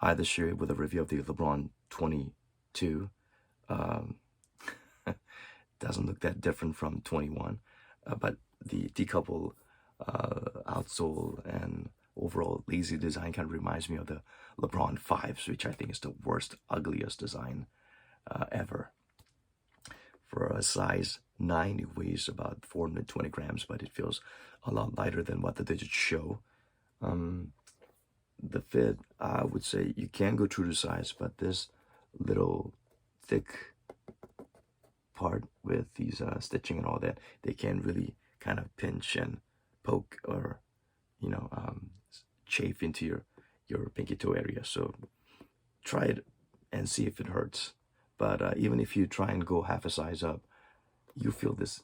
Hi, this year with a review of the LeBron 22. Um, doesn't look that different from 21, but the decouple outsole and overall lazy design kind of reminds me of the LeBron 5s, which I think is the worst, ugliest design ever. For a size 9, it weighs about 420 grams, but it feels a lot lighter than what the digits show. Um, the fit, I would say you can go true to size, but this little thick part with these stitching and all that, they can really kind of pinch and poke or, you know, chafe into your pinky toe area. So try it and see if it hurts. But even if you try and go half a size up, you feel this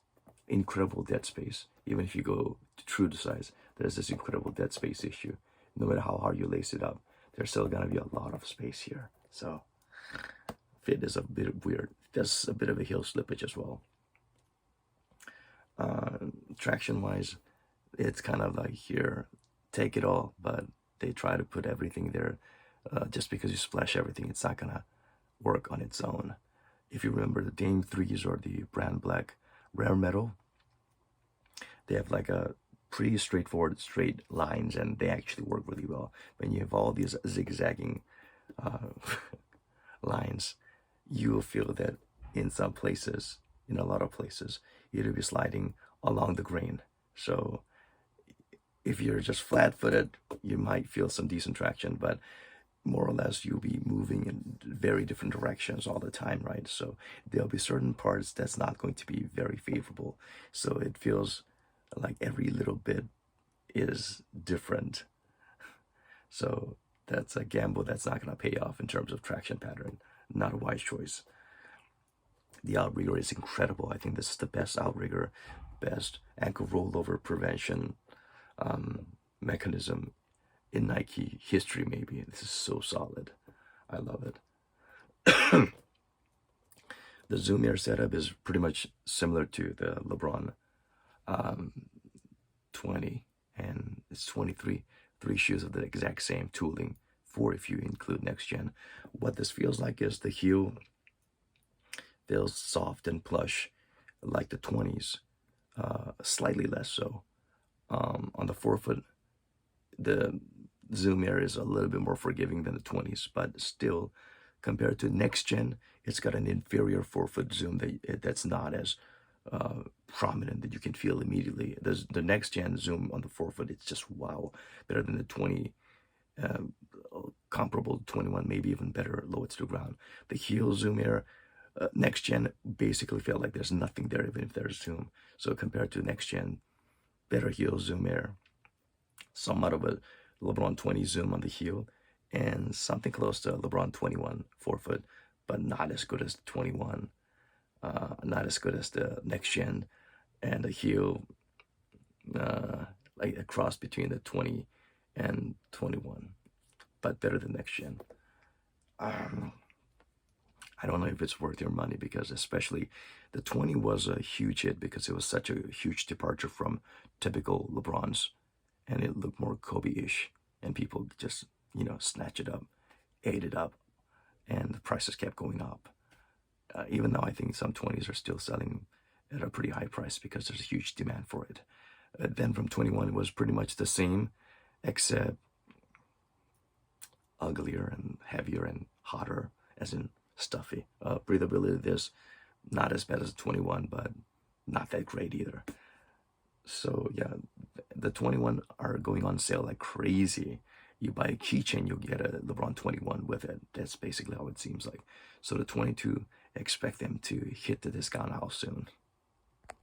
incredible dead space. Even if you go to true to size, there's this incredible dead space issue. No matter how hard you lace it up, there's still gonna be a lot of space here. So fit is a bit weird. There's a bit of a heel slippage as well. Traction wise, it's kind of like here, take it all, but they try to put everything there. Just because you splash everything, it's not gonna work on its own. If you remember the Dame 3s or the brand black rare metal, they have like a pretty straightforward straight lines, and they actually work really well. When you have all these zigzagging uh, lines, you will feel that in some places, in a lot of places, you'll be sliding along the grain. So if you're just flat-footed, you might feel some decent traction, but more or less you'll be moving in very different directions all the time, right? So there'll be certain parts that's not going to be very favorable. So it feels like every little bit is different. So that's a gamble that's not going to pay off in terms of traction pattern. Not a wise choice. The outrigger is incredible. I think this is the best outrigger, best ankle rollover prevention mechanism in Nike history, maybe. This is so solid. I love it. The Zoom Air setup is pretty much similar to the LeBron 20, and it's 23. 3 shoes of the exact same tooling, 4 if you include next gen. What this feels like is the heel feels soft and plush like the 20s, slightly less so. On the forefoot, the Zoom Air is a little bit more forgiving than the 20s, but still, compared to next gen, it's got an inferior forefoot zoom that's not as prominent, that you can feel immediately. The next gen zoom on the forefoot, it's just wow, better than the 20, uh, comparable to 21, maybe even better low to the ground. The heel Zoom Air, next gen basically felt like there's nothing there, even if there's zoom. So compared to next gen, better heel Zoom Air, somewhat of a LeBron 20 zoom on the heel, and something close to LeBron 21 forefoot, but not as good as 21, not as good as the next gen, and the heel, like a cross between the 20 and 21, but better than next gen. I don't know if it's worth your money, because especially the 20 was a huge hit because it was such a huge departure from typical LeBrons, and it looked more Kobe-ish, and people just, snatch it up, ate it up, and the prices kept going up. Even though I think some 20s are still selling at a pretty high price because there's a huge demand for it. Then from 21, it was pretty much the same, except uglier and heavier and hotter, as in stuffy. Breathability, this not as bad as 21, but not that great either. So yeah, the 21 are going on sale like crazy. You buy a keychain, you'll get a LeBron 21 with it. That's basically how it seems like. So the 22, expect them to hit the discount aisle soon.